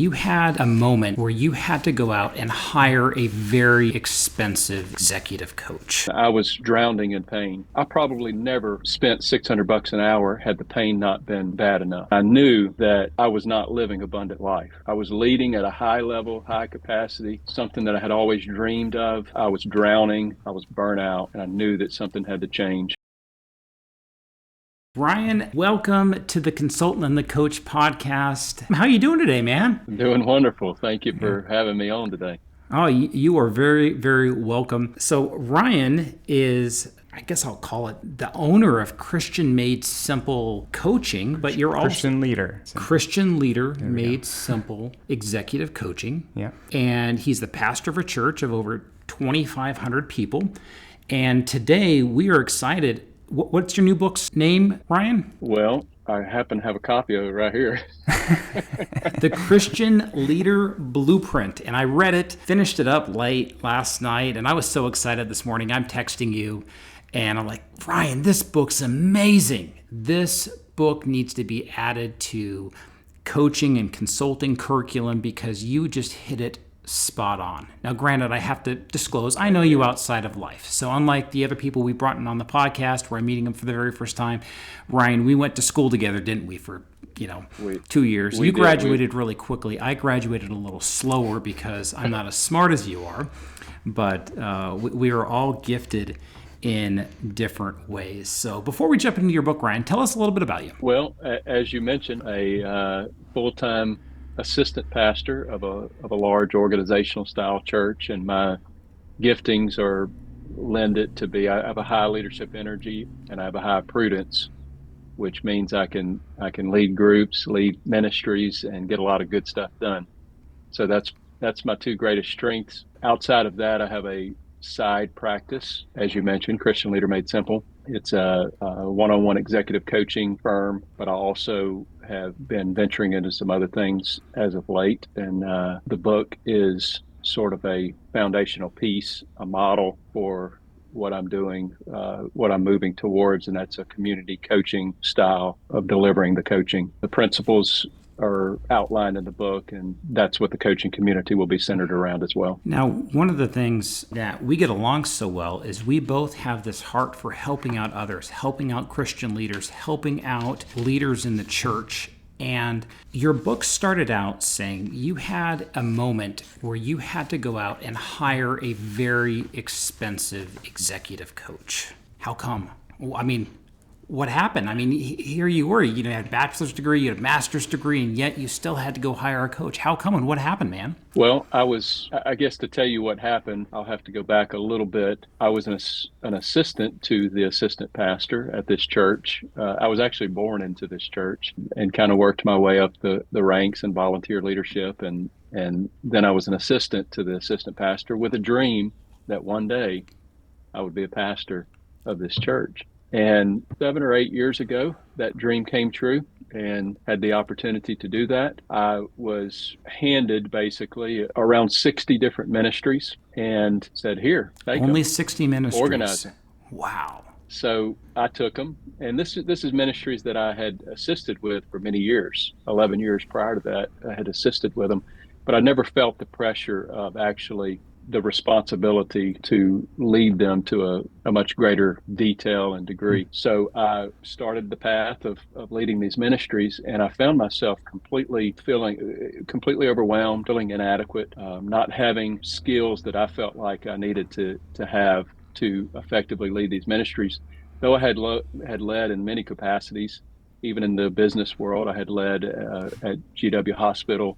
You had a moment where you had to go out and hire a very expensive executive coach. I was drowning in pain. I probably never spent $600 an hour had the pain not been bad enough. I knew that I was not living abundant life. I was leading at a high level, high capacity, something that I had always dreamed of. I was drowning, I was burnt out, and I knew that something had to change. Ryan, welcome to the Consultant and the Coach podcast. How are you doing today, man? I'm doing wonderful. Thank you for having me on today. Oh, you are very, very welcome. So Ryan is, I guess I'll call it, the owner of Christian Made Simple Coaching, but you're also Christian Leader Made Simple Executive Coaching. Yeah. And he's the pastor of a church of over 2,500 people. And today we are excited. What's your new book's name, Ryan? Well, I happen to have a copy of it right here. The Christian Leader Blueprint. And I read it, finished it up late last night, and I was so excited this morning. I'm texting you, and I'm like, Ryan, this book's amazing. This book needs to be added to coaching and consulting curriculum because you just hit it spot on. Now, granted, I have to disclose, I know you outside of life. So unlike the other people we brought in on the podcast where I'm meeting them for the very first time, Ryan, we went to school together, didn't we, for 2 years. You graduated really quickly. I graduated a little slower because I'm not as smart as you are, but we are all gifted in different ways. So before we jump into your book, Ryan, tell us a little bit about you. Well, as you mentioned, a full-time assistant pastor of a large organizational style church, and my giftings lend it to be. I have a high leadership energy and I have a high prudence, which means I can lead groups, lead ministries, and get a lot of good stuff done. So that's my two greatest strengths. Outside of that, I have a side practice, as you mentioned, Christian Leader Made Simple. It's a one-on-one executive coaching firm, but I also have been venturing into some other things as of late. And the book is sort of a foundational piece, a model for what I'm doing, what I'm moving towards, and that's a community coaching style of delivering the coaching. The principles are outlined in the book, and that's what the coaching community will be centered around as well. Now, one of the things that we get along so well is we both have this heart for helping out others, helping out Christian leaders, helping out leaders in the church. And your book started out saying you had a moment where you had to go out and hire a very expensive executive coach. How come? I mean, what happened? I mean, here you were, you had a bachelor's degree, you had a master's degree, and yet you still had to go hire a coach. How come and what happened, man? Well, I guess to tell you what happened, I'll have to go back a little bit. I was an assistant to the assistant pastor at this church. I was actually born into this church and kind of worked my way up the ranks in volunteer leadership. And then I was an assistant to the assistant pastor with a dream that one day I would be a pastor of this church. And 7 or 8 years ago, that dream came true and had the opportunity to do that. I was handed basically around 60 different ministries and said, here, take Only them. 60 ministries. Organize them. Wow. So I took them. And this is ministries that I had assisted with for many years. 11 years prior to that, I had assisted with them. But I never felt the pressure of actually the responsibility to lead them to a much greater detail and degree. So I started the path of leading these ministries, and I found myself completely overwhelmed, feeling inadequate, not having skills that I felt like I needed to have to effectively lead these ministries. Though I had led in many capacities, even in the business world. I had led at GW Hospital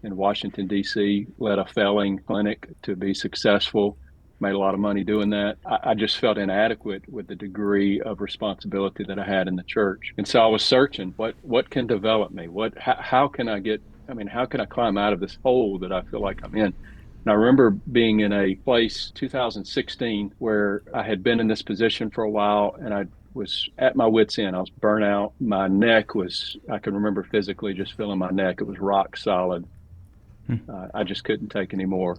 in Washington, D.C., led a failing clinic to be successful, made a lot of money doing that. I just felt inadequate with the degree of responsibility that I had in the church. And so I was searching, what can develop me? How can I climb out of this hole that I feel like I'm in? And I remember being in a place, 2016, where I had been in this position for a while, and I was at my wit's end. I was burnt out. My neck I can remember physically just feeling my neck. It was rock solid. I just couldn't take any more.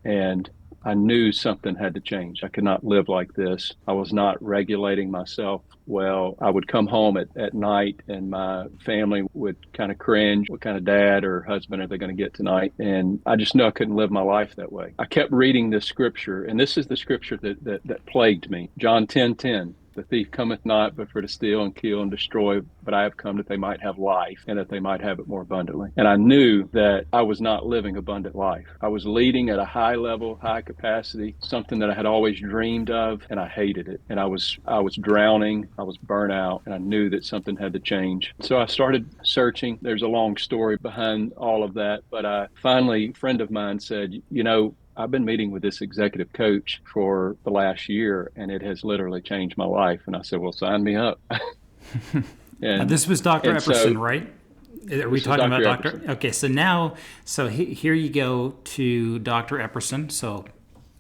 And I knew something had to change. I could not live like this. I was not regulating myself well. I would come home at night and my family would kind of cringe. What kind of dad or husband are they going to get tonight? And I just knew I couldn't live my life that way. I kept reading this scripture, and this is the scripture that plagued me. John 10:10. The thief cometh not but for to steal and kill and destroy, but I have come that they might have life and that they might have it more abundantly. And I knew that I was not living abundant life. I was leading at a high level, high capacity, something that I had always dreamed of, and I hated it. And I was drowning, I was burnt out, and I knew that something had to change. So I started searching. There's a long story behind all of that, but finally, a friend of mine said, I've been meeting with this executive coach for the last year, and it has literally changed my life. And I said, well, sign me up. And this was Dr. Epperson, right? Are we talking about Dr. Epperson. Okay, so here you go to Dr. Epperson. So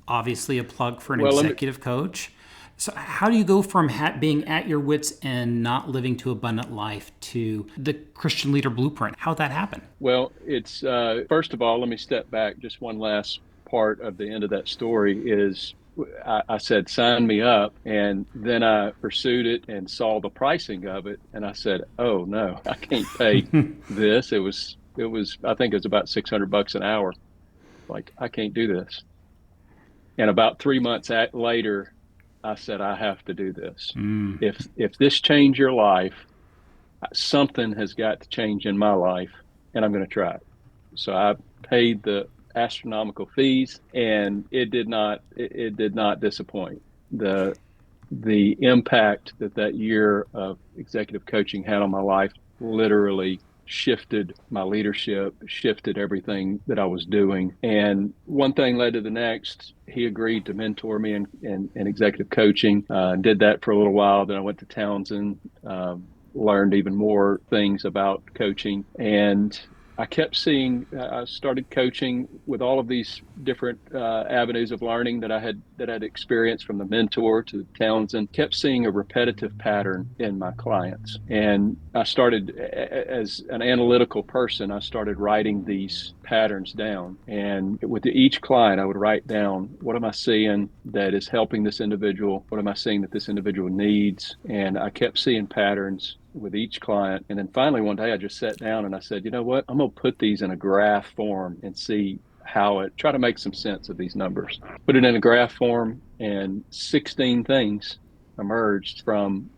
obviously a plug for an executive coach. So how do you go from being at your wits end, not living to abundant life, to the Christian Leader Blueprint? How'd that happen? Well, it's first of all, let me step back. Just one last part of the end of that story is I said, sign me up. And then I pursued it and saw the pricing of it. And I said, oh no, I can't pay this. It was, I think it was about $600 an hour. Like, I can't do this. And about 3 months later, I said, I have to do this. If this changed your life, something has got to change in my life, and I'm going to try it. So I paid the astronomical fees, and it did not disappoint. The impact that year of executive coaching had on my life literally shifted my leadership, shifted everything that I was doing. And one thing led to the next. He agreed to mentor me in executive coaching. Did that for a little while. Then I went to Townsend, learned even more things about coaching. And I kept seeing, I started coaching with all of these different avenues of learning that I had experienced, from the mentor to Townsend. Kept seeing a repetitive pattern in my clients. And I started, as an analytical person, I started writing these patterns down. And with each client, I would write down, what am I seeing that is helping this individual? What am I seeing that this individual needs? And I kept seeing patterns with each client. And then finally one day I just sat down and I said, you know what, I'm going to put these in a graph form and see try to make some sense of these numbers. Put it in a graph form, and 16 things emerged from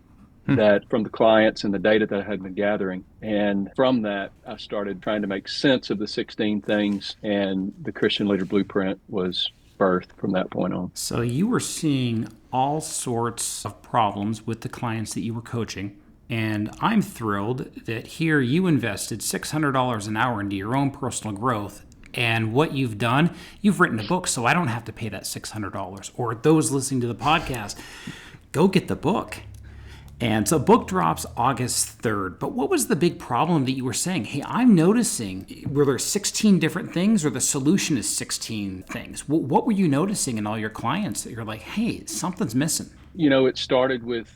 from the clients and the data that I had been gathering. And from that, I started trying to make sense of the 16 things, and the Christian Leader Blueprint was birthed from that point on. So you were seeing all sorts of problems with the clients that you were coaching. And I'm thrilled that here you invested $600 an hour into your own personal growth. And what you've done, you've written a book, so I don't have to pay that $600. Or those listening to the podcast, go get the book. And so book drops August 3rd. But what was the big problem that you were saying? Hey, I'm noticing, were there 16 different things, or the solution is 16 things? What were you noticing in all your clients that you're like, hey, something's missing? It started with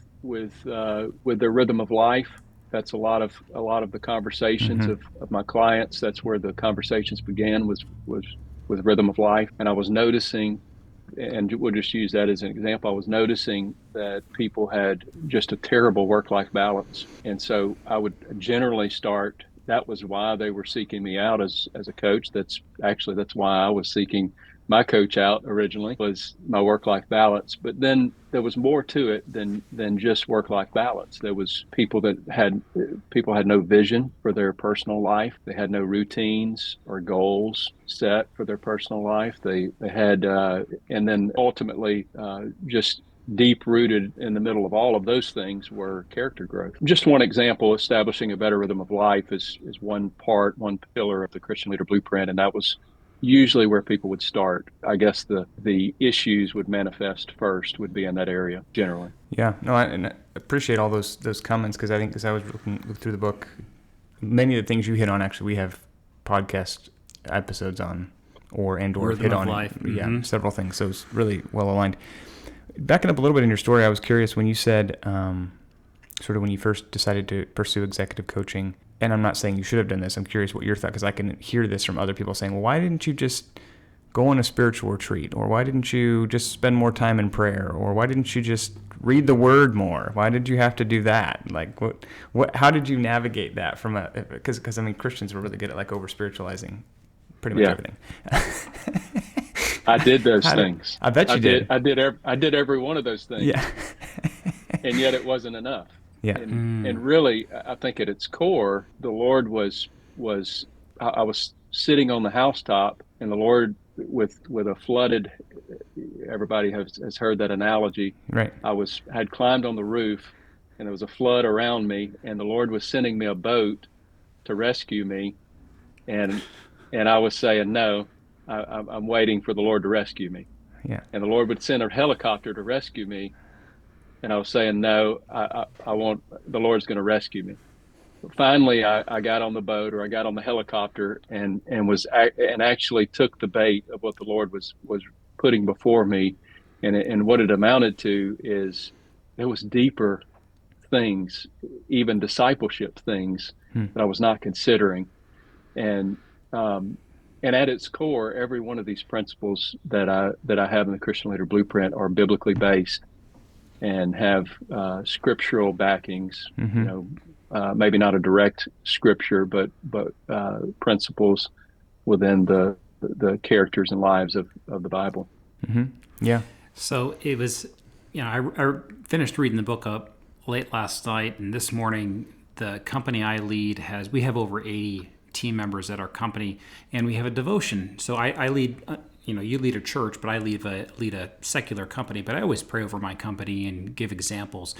their rhythm of life. That's a lot of the conversations of my clients. That's where the conversations began, was with rhythm of life. And I was noticing, and we'll just use that as an example, I was noticing that people had just a terrible work-life balance. And so I would generally start, that was why they were seeking me out as a coach. That's why I was seeking my coach out originally, was my work-life balance. But then there was more to it than just work-life balance. There was people had no vision for their personal life. They had no routines or goals set for their personal life. They had, and then ultimately, just deep rooted in the middle of all of those things were character growth. Just one example, establishing a better rhythm of life is one pillar of the Christian Leader Blueprint, and that was usually where people would start. I guess the issues would manifest first, would be in that area generally. Yeah, no, I appreciate all those comments, because I think, as I was looking through the book, many of the things you hit on, actually, we have podcast episodes on, or hit on life. Yeah, several things. So it's really well aligned. Backing up a little bit in your story, I was curious when you said, sort of when you first decided to pursue executive coaching. And I'm not saying you should have done this. I'm curious what your thought, because I can hear this from other people saying, well, why didn't you just go on a spiritual retreat? Or why didn't you just spend more time in prayer? Or why didn't you just read the word more? Why did you have to do that? Like, how did you navigate that because I mean, Christians were really good at like over spiritualizing pretty much everything. I did those things. I bet you did. I did every one of those things. Yeah. And yet it wasn't enough. Yeah. And really, I think at its core, the Lord was I was sitting on the housetop, and the Lord with a flooded. Everybody has heard that analogy. Right. Had climbed on the roof, and there was a flood around me, and the Lord was sending me a boat to rescue me, and I was saying no. I'm waiting for the Lord to rescue me. Yeah. And the Lord would send a helicopter to rescue me. And I was saying, no, I want, the Lord's going to rescue me. But finally, I got on the boat, or I got on the helicopter and actually took the bait of what the Lord was putting before me. And what it amounted to is there was deeper things, even discipleship things that I was not considering. And at its core, every one of these principles that I have in the Christian Leader Blueprint are biblically based and have scriptural backings. Maybe not a direct scripture, but principles within the characters and lives of the Bible. Yeah. So it was, I finished reading the book up late last night, and this morning the company I lead we have over 80 team members at our company, and we have a devotion. So I lead, you lead a church, but I lead a secular company, but I always pray over my company and give examples.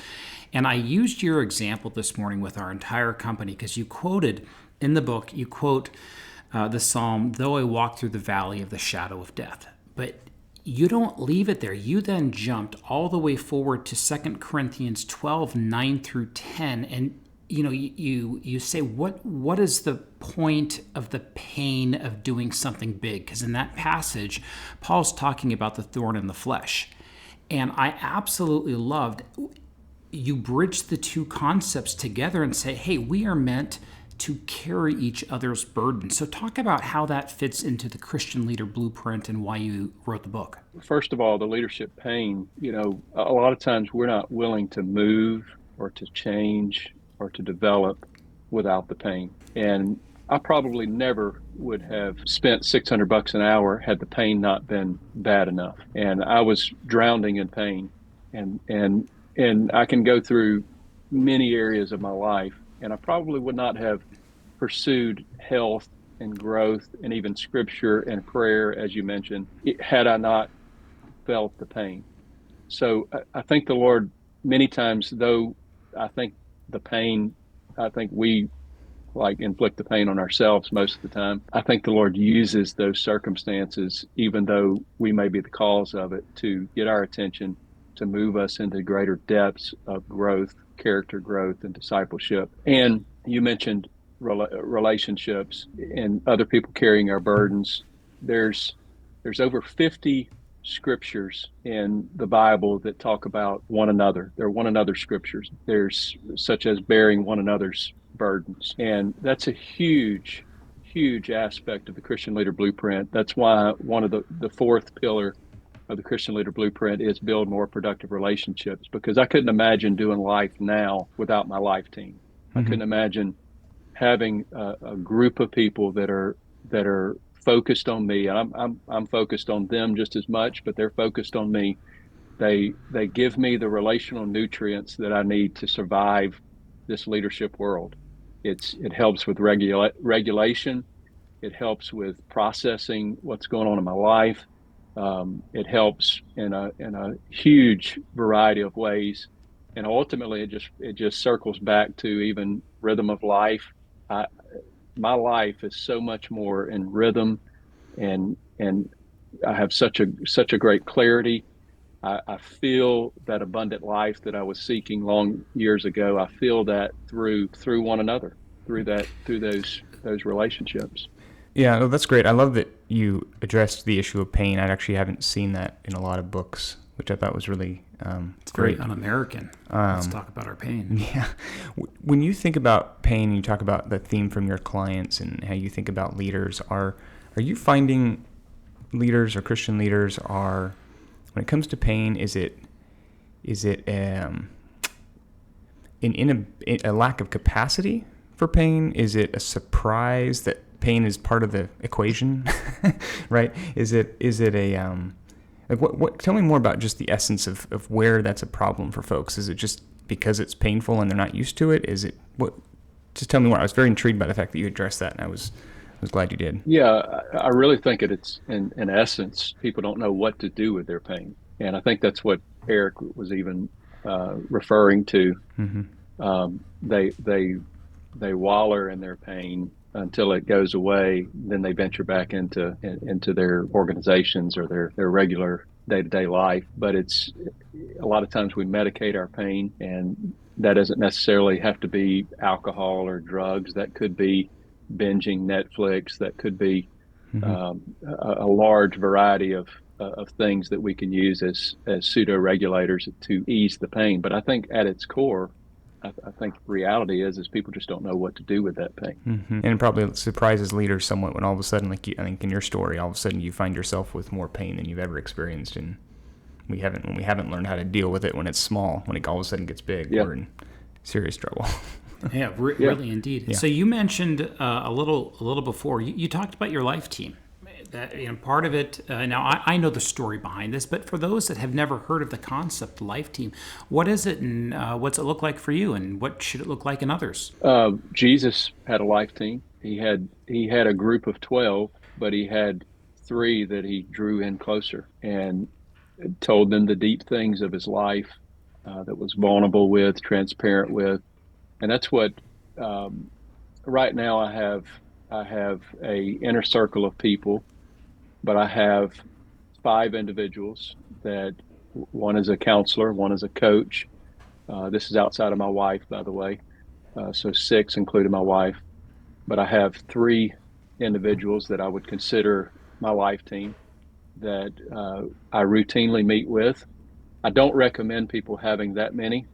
And I used your example this morning with our entire company, because you quoted in the book, the Psalm, though I walk through the valley of the shadow of death. But you don't leave it there. You then jumped all the way forward to 2 Corinthians 12, 9 through 10. And you say, what is the point of the pain of doing something big? Because in that passage, Paul's talking about the thorn in the flesh. And I absolutely loved, you bridge the two concepts together and say, hey, we are meant to carry each other's burden. So talk about how that fits into the Christian Leader Blueprint and why you wrote the book. First of all, the leadership pain, a lot of times we're not willing to move or to change or to develop without the pain. And I probably never would have spent $600 an hour had the pain not been bad enough. And I was drowning in pain. And I can go through many areas of my life, and I probably would not have pursued health and growth and even scripture and prayer, as you mentioned, had I not felt the pain. So I think the Lord, many times, though I think we inflict the pain on ourselves most of the time. I think the Lord uses those circumstances, even though we may be the cause of it, to get our attention, to move us into greater depths of growth, character growth, and discipleship. And you mentioned relationships and other people carrying our burdens. There's over 50 scriptures in the Bible that talk about one another. There are one another scriptures. There's such as bearing one another's burdens. And that's a huge aspect of the Christian Leader Blueprint. That's why one of the fourth pillar of the Christian Leader Blueprint is build more productive relationships, because I couldn't imagine doing life now without my life team. I couldn't imagine having a group of people that are focused on me. I'm focused on them just as much, but they're focused on me. They give me the relational nutrients that I need to survive this leadership world. It helps with regulation. It helps with processing what's going on in my life. It helps in a huge variety of ways, and ultimately it just circles back to even rhythm of life. My life is so much more in rhythm, and I have such a great clarity. I feel that abundant life that I was seeking long years ago. I feel that through one another, through those relationships. Yeah, well, that's great. I love that you addressed the issue of pain. I actually haven't seen that in a lot of books, which I thought was really it's great. Very un-American. Let's talk about our pain. Yeah. When you think about pain, you talk about the theme from your clients and how you think about leaders. Are you finding leaders or Christian leaders are, when it comes to pain, is it in a lack of capacity for pain? Is it a surprise that pain is part of the equation, right? Is it a like what? Tell me more about just the essence of where that's a problem for folks. Is it just because it's painful and they're not used to it? Is it what? Just tell me more. I was very intrigued by the fact that you addressed that, and I was glad you did. Yeah, I really think it's in essence, people don't know what to do with their pain, and I think that's what Eric was even referring to. They waller in their pain until it goes away. Then they venture back into their organizations or their regular day-to-day life. But it's a lot of times we medicate our pain, and that doesn't necessarily have to be alcohol or drugs. That could be binging Netflix. That could be a large variety of things that we can use as pseudo regulators to ease the pain. But I think at its core, I think reality is people just don't know what to do with that pain. And it probably surprises leaders somewhat when all of a sudden, like I think in your story, all of a sudden you find yourself with more pain than you've ever experienced, and we haven't learned how to deal with it when it's small. When it all of a sudden gets big, we're in serious trouble. Yeah, really, indeed. Yeah. So you mentioned a little before. You talked about your life team. That, part of it. Now I know the story behind this, but for those that have never heard of the concept life team, what is it, and what's it look like for you, and what should it look like in others? Jesus had a life team. He had a group of 12, but he had 3 that he drew in closer and told them the deep things of his life, that was vulnerable with, transparent with, and that's what. Right now, I have a inner circle of people. But I have 5 individuals that one is a counselor, one is a coach. This is outside of my wife, by the way. So 6, including my wife. But I have 3 individuals that I would consider my life team that I routinely meet with. I don't recommend people having that many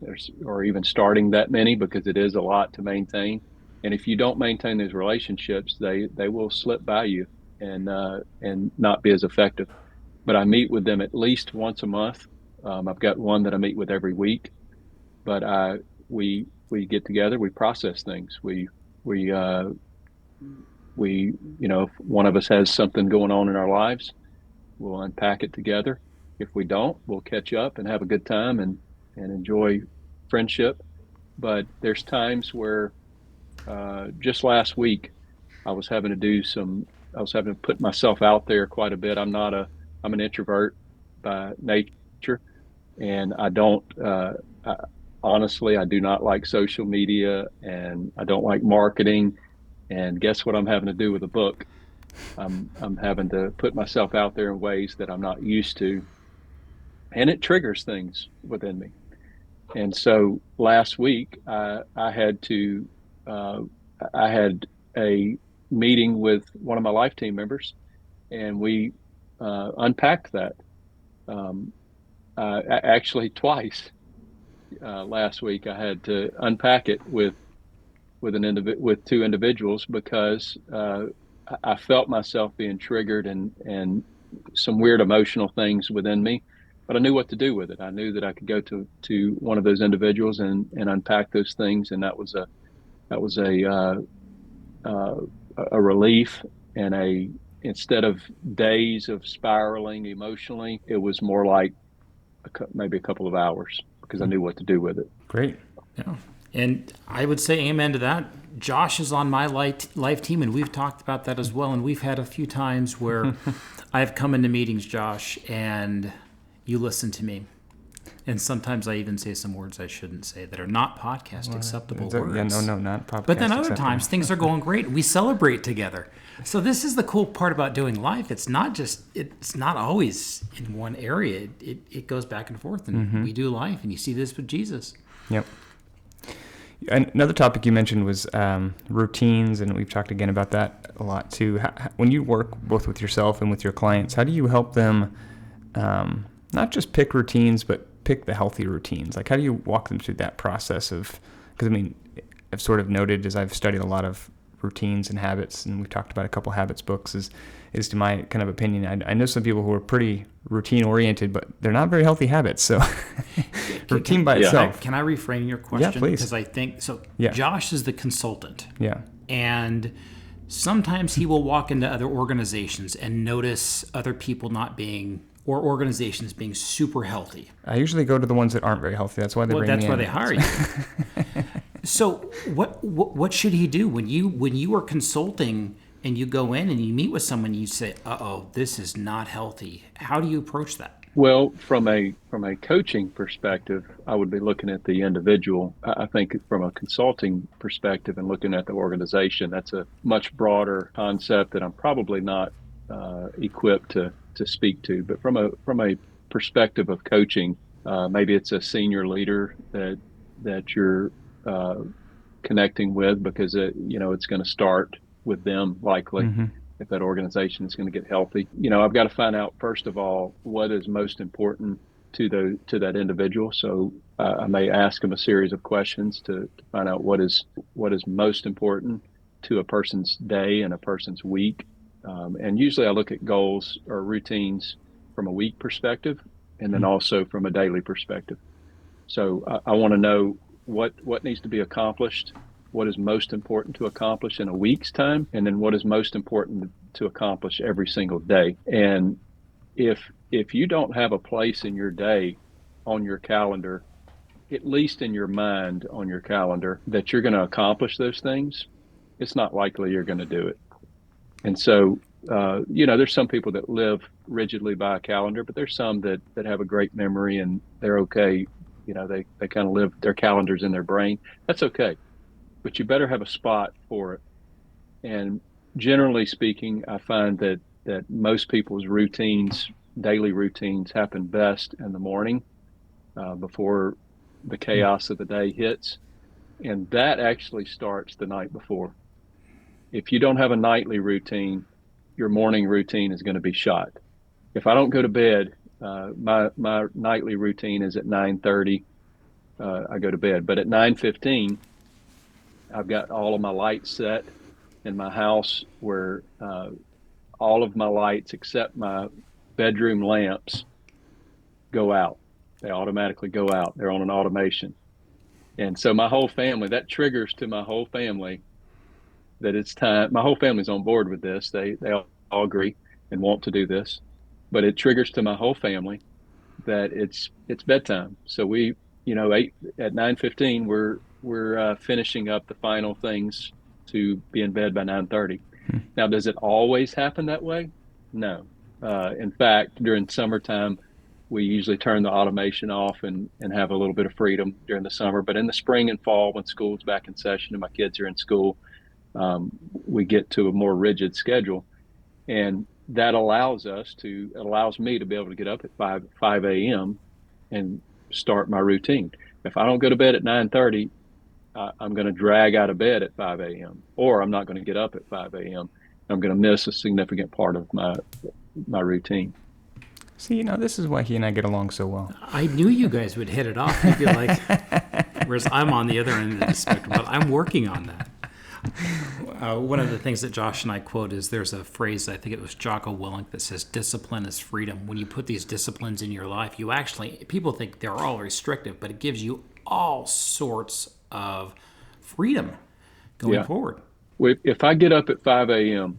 or even starting that many because it is a lot to maintain. And if you don't maintain those relationships, they will slip by you and not be as effective. But I meet with them at least once a month. I've got one that I meet with every week. But we get together, we process things. We if one of us has something going on in our lives, we'll unpack it together. If we don't, we'll catch up and have a good time and enjoy friendship. But there's times where just last week I was having to put myself out there quite a bit. I'm an introvert by nature, and honestly, I do not like social media, and I don't like marketing. And guess what I'm having to do with a book? I'm having to put myself out there in ways that I'm not used to, and it triggers things within me. And so last week, I had a meeting with one of my life team members, and we unpacked that. Actually, twice last week, I had to unpack it with 2 individuals because I felt myself being triggered and some weird emotional things within me, but I knew what to do with it. I knew that I could go to one of those individuals and unpack those things, and that was a relief, and instead of days of spiraling emotionally, it was more like maybe a couple of hours because I knew what to do with it. Great. Yeah. And I would say amen to that. Josh is on my life team, and we've talked about that as well. And we've had a few times where I've come into meetings, Josh, and you listen to me. And sometimes I even say some words I shouldn't say that are not podcast acceptable words. Yeah, no, not podcast. But then other acceptable. times things are going great. We celebrate together. So this is the cool part about doing life. It's not always in one area. It goes back and forth, and we do life. And you see this with Jesus. Yep. Another topic you mentioned was routines, and we've talked again about that a lot too. When you work both with yourself and with your clients, how do you help them not just pick routines, but pick the healthy routines? Like, how do you walk them through that process of, because I mean, I've sort of noted as I've studied a lot of routines and habits, and we've talked about a couple habits books, is to my kind of opinion. I know some people who are pretty routine oriented, but they're not very healthy habits. So routine by itself. Can I reframe your question? Yeah, please. Because I think so. Yeah. Josh is the consultant. Yeah. And sometimes he will walk into other organizations and notice other people not being, or organizations being super healthy. I usually go to the ones that aren't very healthy. That's why they bring me in. That's why they hire you. So what should he do when you are consulting and you go in and you meet with someone, you say, "Uh-oh, this is not healthy." How do you approach that? Well, from a coaching perspective, I would be looking at the individual. I think from a consulting perspective and looking at the organization, that's a much broader concept that I'm probably not equipped to speak to. But from a perspective of coaching, maybe it's a senior leader that you're connecting with, because it's going to start with them likely. Mm-hmm. If that organization is going to get healthy, I've got to find out first of all what is most important to that individual. So I may ask them a series of questions to find out what is most important to a person's day and a person's week. And usually I look at goals or routines from a week perspective, and then also from a daily perspective. So I want to know what needs to be accomplished, what is most important to accomplish in a week's time, and then what is most important to accomplish every single day. And if you don't have a place in your day on your calendar, at least in your mind on your calendar, that you're going to accomplish those things, it's not likely you're going to do it. And so, there's some people that live rigidly by a calendar, but there's some that have a great memory and they're okay. They kind of live their calendars in their brain. That's okay. But you better have a spot for it. And generally speaking, I find that most people's daily routines happen best in the morning, before the chaos of the day hits. And that actually starts the night before. If you don't have a nightly routine, your morning routine is going to be shot. If I don't go to bed, my nightly routine is at 9:30. I go to bed, but at 9:15, I've got all of my lights set in my house, where all of my lights except my bedroom lamps go out. They automatically go out. They're on an automation. And so my whole family, that triggers to my whole family that it's time. My whole family's on board with this. They all agree and want to do this, but it triggers to my whole family that it's bedtime. So we, at 9:15, we're finishing up the final things to be in bed by 9:30. Now, does it always happen that way? No. In fact, during summertime, we usually turn the automation off and have a little bit of freedom during the summer. But in the spring and fall, when school's back in session and my kids are in school, we get to a more rigid schedule. And that allows me to be able to get up at 5 a.m. and start my routine. If I don't go to bed at 9:30, I'm going to drag out of bed at 5 a.m. or I'm not going to get up at 5 a.m. I'm going to miss a significant part of my routine. See, this is why he and I get along so well. I knew you guys would hit it off. You'd be like, whereas I'm on the other end of the spectrum, but I'm working on that. One of the things that Josh and I quote is there's a phrase, I think it was Jocko Willink, that says discipline is freedom. When you put these disciplines in your life, people think they're all restrictive, but it gives you all sorts of freedom going forward. If I get up at 5 a.m.,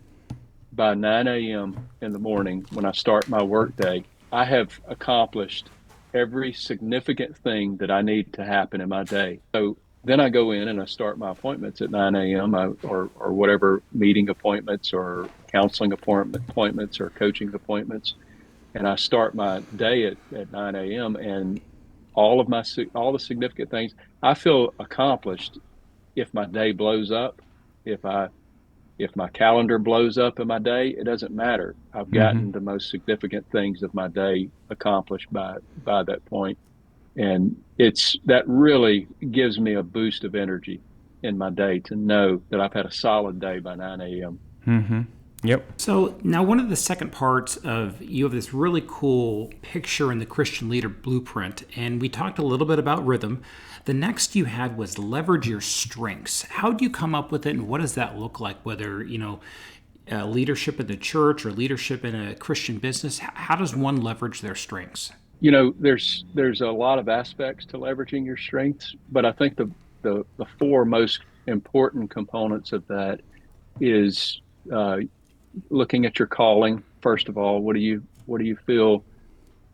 by 9 a.m. in the morning, when I start my work day, I have accomplished every significant thing that I need to happen in my day. So then I go in and I start my appointments at 9 a.m. or whatever meeting appointments or counseling appointments or coaching appointments. And I start my day at 9 a.m. and all the significant things, I feel accomplished. If my day blows up, if my calendar blows up in my day, it doesn't matter. I've gotten the most significant things of my day accomplished by that point. And that really gives me a boost of energy in my day to know that I've had a solid day by 9 a.m. Mm-hmm. Yep. So now one of the second parts of you have this really cool picture in the Christian Leader Blueprint, and we talked a little bit about rhythm. The next you had was leverage your strengths. How do you come up with it, and what does that look like? Whether leadership in the church or leadership in a Christian business, how does one leverage their strengths? There's a lot of aspects to leveraging your strengths, but I think the four most important components of that is uh, looking at your calling. First of all, what do you feel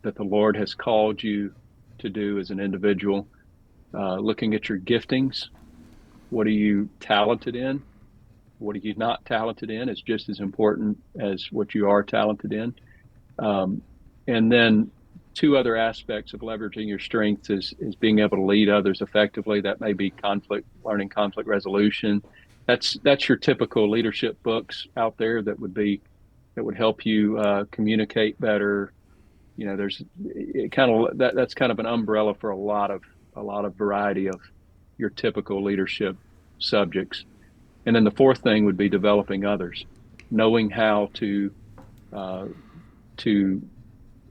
that the Lord has called you to do as an individual? Looking at your giftings. What are you talented in? What are you not talented in? Is just as important as what you are talented in. Um, and then two other aspects of leveraging your strengths is being able to lead others effectively. That may be learning conflict resolution. That's your typical leadership books out there that would help you communicate better. There's it kind of that's kind of an umbrella for a lot of variety of your typical leadership subjects. And then the fourth thing would be developing others, knowing how uh, to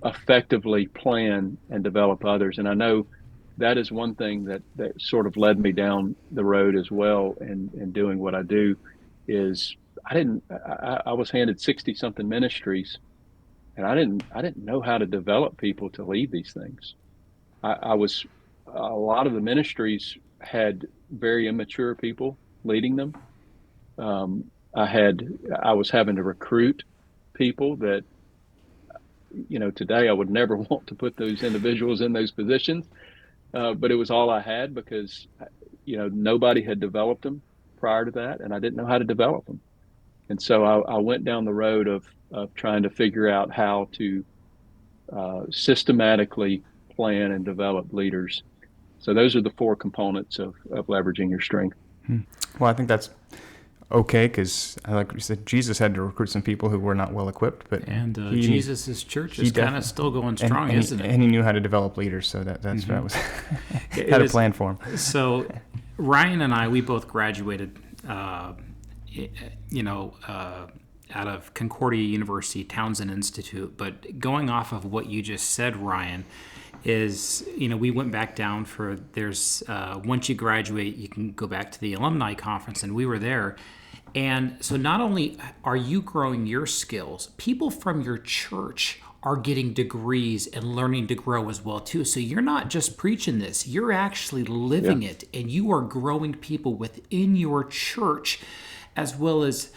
effectively plan and develop others. And I know that is one thing that sort of led me down the road as well in doing what I do is I was handed 60 something ministries, and I didn't know how to develop people to lead these things. I was A lot of the ministries had very immature people leading them. I was having to recruit people that, today I would never want to put those individuals in those positions. But it was all I had because, nobody had developed them prior to that, and I didn't know how to develop them. And so I went down the road of trying to figure out how to systematically plan and develop leaders. So those are the four components of leveraging your strength. Well, I think that's okay because, like you said, Jesus had to recruit some people who were not well equipped, but And Jesus' church is kind of still going strong, isn't it? And he knew how to develop leaders, so that was had a plan for him. So Ryan and I, we both graduated, out of Concordia University Townsend Institute. But going off of what you just said, Ryan, is, we went back down for, once you graduate, you can go back to the alumni conference, and we were there. And so not only are you growing your skills, people from your church are getting degrees and learning to grow as well too. So you're not just preaching this, you're actually living it, and you are growing people within your church, as well as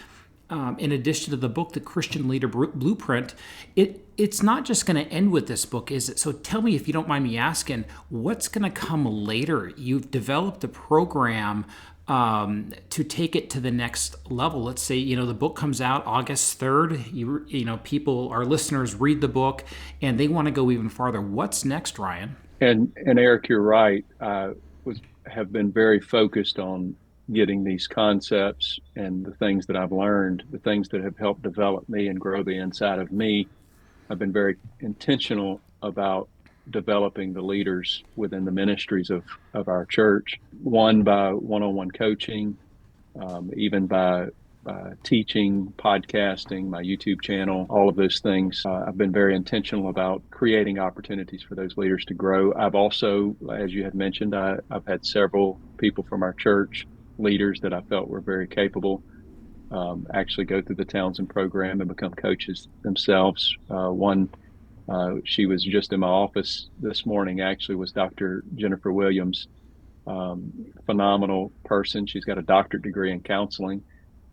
in addition to the book, The Christian Leader Blueprint. It's not just going to end with this book, is it? So tell me, if you don't mind me asking, what's going to come later? You've developed a program to take it to the next level. Let's say, the book comes out August 3rd. People, our listeners, read the book and they want to go even farther. What's next, Ryan? And Eric, you're right. Have been very focused on getting these concepts and the things that I've learned, the things that have helped develop me and grow the inside of me. I've been very intentional about developing the leaders within the ministries of our church, one by one-on-one coaching, even by teaching, podcasting, my YouTube channel, all of those things. I've been very intentional about creating opportunities for those leaders to grow. I've also, as you had mentioned, I've had several people from our church, leaders that I felt were very capable, actually go through the Townsend program and become coaches themselves. One, she was just in my office this morning, actually, was Dr. Jennifer Williams. Phenomenal person. She's got a doctorate degree in counseling,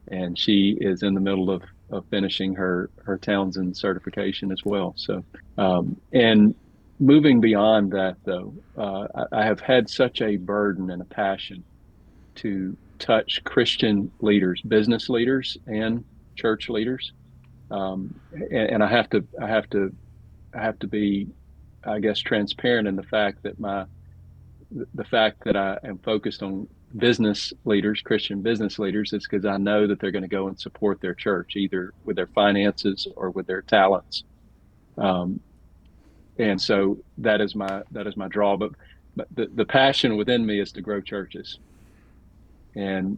and she is in the middle of finishing her Townsend certification as well. So, and moving beyond that, though, I have had such a burden and a passion to touch Christian leaders, business leaders, and church leaders. And I have to be, I guess, transparent in the fact that I am focused on business leaders, Christian business leaders, is because I know that they're going to go and support their church, either with their finances or with their talents. And so that is my draw. But the passion within me is to grow churches. And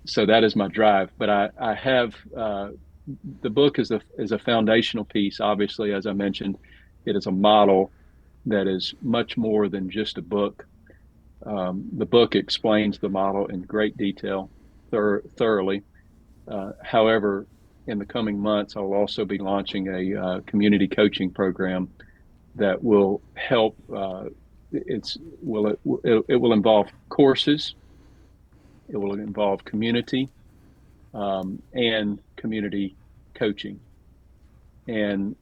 so that is my drive. But I have the book is a foundational piece. Obviously, as I mentioned, it is a model that is much more than just a book. The book explains the model in great detail, thoroughly. However, in the coming months, I'll also be launching a community coaching program that will help. It will involve courses. It will involve community and community coaching. And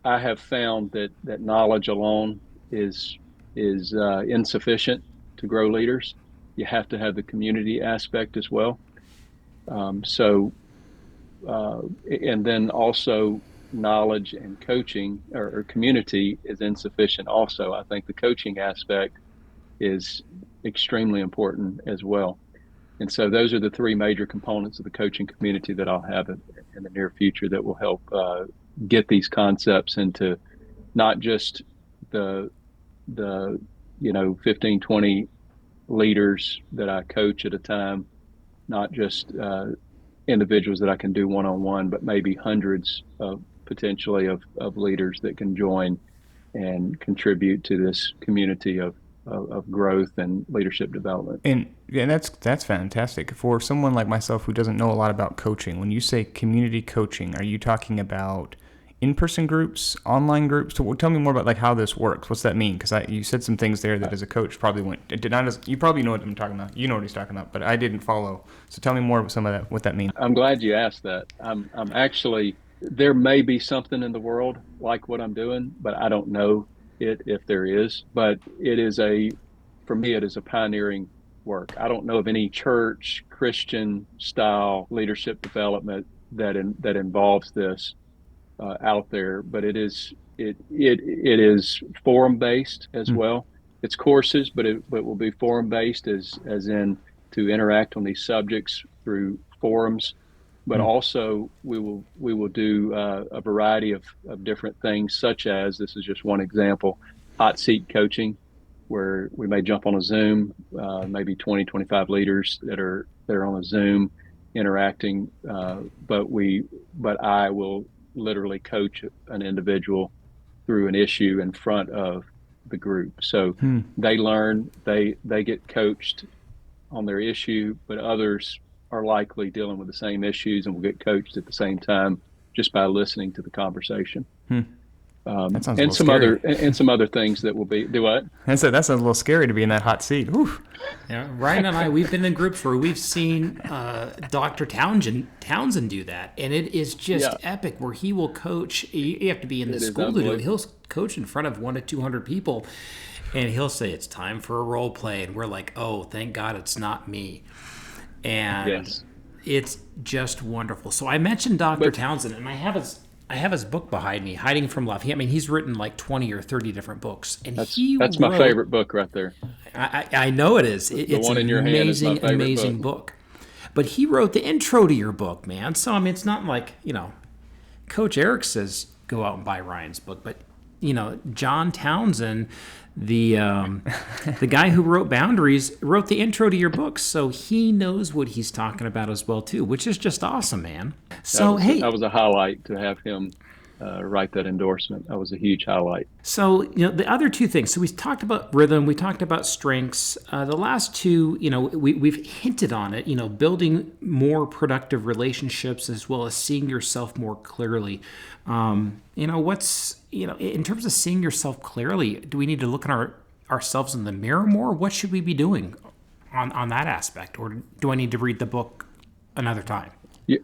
I have found that knowledge alone is insufficient to grow leaders. You have to have the community aspect as well. So, and then also knowledge and coaching or community is insufficient. Also, I think the coaching aspect is extremely important as well. And so those are the three major components of the coaching community that I'll have in the near future that will help get these concepts into not just the 15, 20 leaders that I coach at a time, not just individuals that I can do one-on-one, but maybe hundreds of potentially of leaders that can join and contribute to this community of growth and leadership development. And that's fantastic. For someone like myself who doesn't know a lot about coaching, when you say community coaching, are you talking about in-person groups, online groups? Tell me more about like how this works. What's that mean? Because you said some things there that as a coach probably you probably know what I'm talking about. You know what he's talking about, but I didn't follow. So tell me more about some of that, what that means. I'm glad you asked that. I'm actually, there may be something in the world like what I'm doing, but I don't know it if there is. But for me, it is a pioneering work. I don't know of any church Christian style leadership development that involves this out there, but it is forum based as well. It's courses, but it will be forum based as in to interact on these subjects through forums. But also we will do a variety of different things, such as, this is just one example, hot seat coaching, where we may jump on a Zoom, maybe 20, 25 leaders that are on a Zoom interacting, but I will literally coach an individual through an issue in front of the group. So they learn, they get coached on their issue, but others are likely dealing with the same issues and will get coached at the same time just by listening to the conversation. That sounds and a some scary. some other things that will be do what? That sounds a little scary to be in that hot seat. Whew. Yeah, Ryan and I, we've been in groups where we've seen Dr. Townsend do that, and it is just epic. Where he will coach. You have to be in the school to do it. He'll coach in front of 100 to 200 people, and he'll say it's time for a role play, and we're like, oh, thank God it's not me. And it's just wonderful. So I mentioned Dr. Townsend, and I have his book behind me, Hiding from Love. I mean, he's written like 20 or 30 different books. And that's my favorite book right there. I know it is. It's one in your hand is my favorite amazing book. But he wrote the intro to your book, man. So, I mean, it's not like, Coach Eric says go out and buy Ryan's book. But, John Townsend, the guy who wrote Boundaries, wrote the intro to your book. So he knows what he's talking about as well, too, which is just awesome, man. So, that was a highlight to have him write that endorsement. That was a huge highlight. So, the other two things. So we talked about rhythm. We talked about strengths. The last two, we've hinted on it, building more productive relationships as well as seeing yourself more clearly. In terms of seeing yourself clearly, do we need to look at ourselves in the mirror more? What should we be doing on that aspect? Or do I need to read the book another time?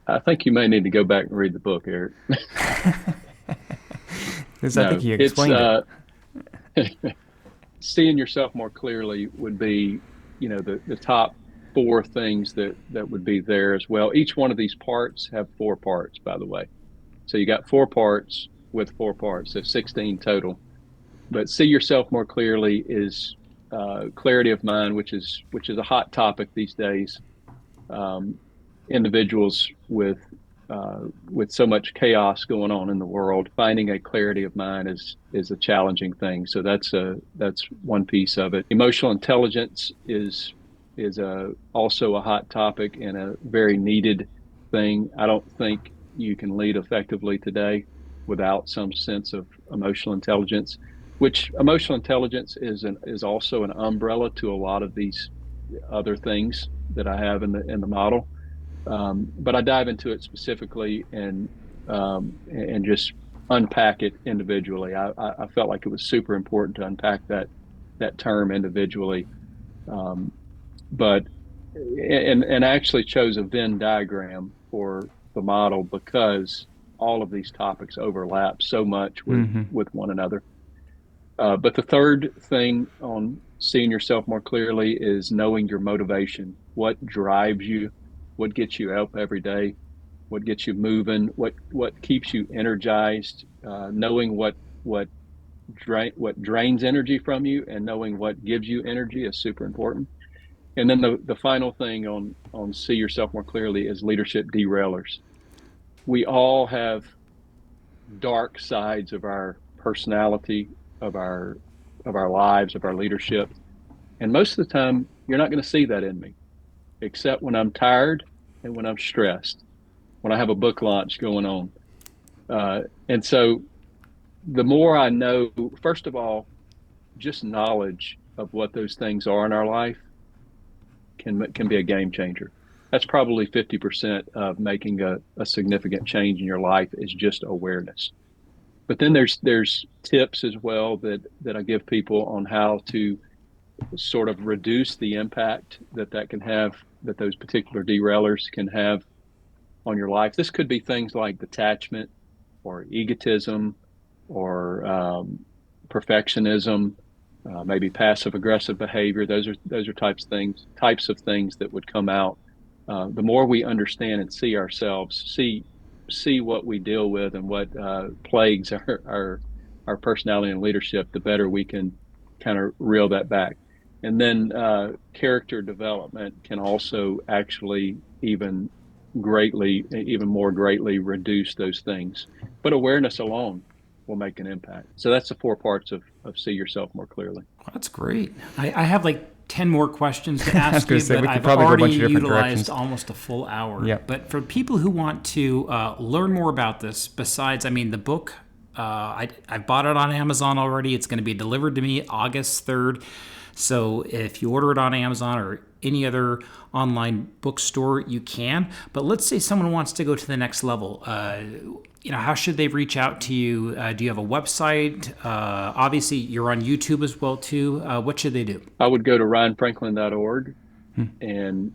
I think you may need to go back and read the book, Eric. Because I think he explained it. Seeing yourself more clearly would be, the top four things that would be there as well. Each one of these parts have 4 parts, by the way. So you got 4 parts with 4 parts, so 16 total. But see yourself more clearly is clarity of mind, which is a hot topic these days. Individuals with so much chaos going on in the world, finding a clarity of mind is a challenging thing. So that's one piece of it. Emotional intelligence is also a hot topic and a very needed thing. I don't think you can lead effectively today without some sense of emotional intelligence, which emotional intelligence is also an umbrella to a lot of these other things that I have in the model. But I dive into it specifically and just unpack it individually. I felt like it was super important to unpack that term individually. Um, but and I actually chose a Venn diagram for the model because all of these topics overlap so much Mm-hmm. with one another. But the third thing on seeing yourself more clearly is knowing your motivation. What drives you? What gets you up every day? What gets you moving? What keeps you energized? Knowing what drains energy from you and knowing what gives you energy is super important. And then the final thing on see yourself more clearly is leadership derailers. We all have dark sides of our personality, of our lives, of our leadership. And most of the time, you're not going to see that in me, except when I'm tired and when I'm stressed, when I have a book launch going on. And so the more I know, first of all, just knowledge of what those things are in our life can be a game changer. That's probably 50% of making a significant change in your life is just awareness. But then there's tips as well that I give people on how to sort of reduce the impact that can have, that those particular derailers can have on your life. This could be things like detachment or egotism or perfectionism, maybe passive aggressive behavior. Those are types of things that would come out. The more we understand and see ourselves, see what we deal with and what plagues our personality and leadership, the better we can kind of reel that back. And then character development can also actually even more greatly reduce those things. But awareness alone will make an impact. So that's the four parts of see yourself more clearly. Well, that's great. I have like 10 more questions to I was ask gonna you, say, but we could I've probably go a already bunch of different utilized directions. almost a full hour. Yep. But for people who want to learn more about this, besides, I mean, the book, I bought it on Amazon already. It's going to be delivered to me August 3rd. So if you order it on Amazon or any other online bookstore, you can. But let's say someone wants to go to the next level. How should they reach out to you? Do you have a website? Obviously, you're on YouTube as well too. What should they do? I would go to ryanfranklin.org and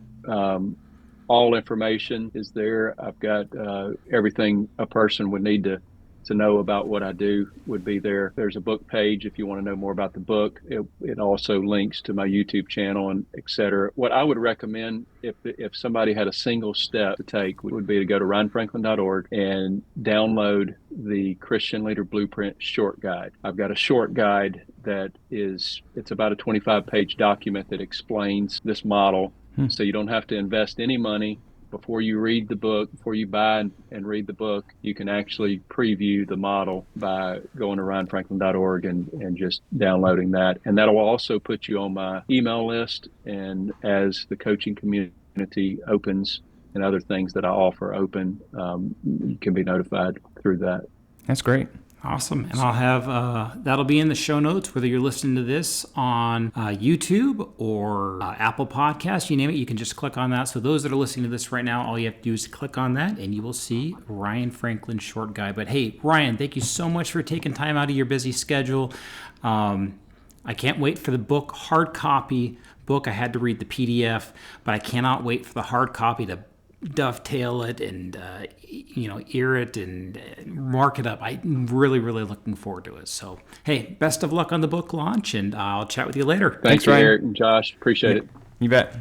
all information is there. I've got everything a person would need to know about what I do would be there. There's a book page if you want to know more about the book. It also links to my YouTube channel and et cetera. What I would recommend if somebody had a single step to take would be to go to ryanfranklin.org and download the Christian Leader Blueprint short guide. I've got a short guide it's about a 25-page document that explains this model. So you don't have to invest any money. Before you read the book, before you buy and read the book, you can actually preview the model by going to ryanfranklin.org and just downloading that. And that will also put you on my email list. And as the coaching community opens and other things that I offer open, you can be notified through that. That's great. Awesome. And I'll have that'll be in the show notes, whether you're listening to this on YouTube or Apple Podcasts, you name it, you can just click on that. So those that are listening to this right now, all you have to do is click on that and you will see Ryan Franklin's short guide. But hey, Ryan, thank you so much for taking time out of your busy schedule. I can't wait for the book, hard copy book. I had to read the PDF, but I cannot wait for the hard copy to dovetail it and ear it and mark it up. I'm really looking forward to it. So hey, best of luck on the book launch, and I'll chat with you later. Thanks, Ryan. Eric and Josh. Appreciate it. You bet.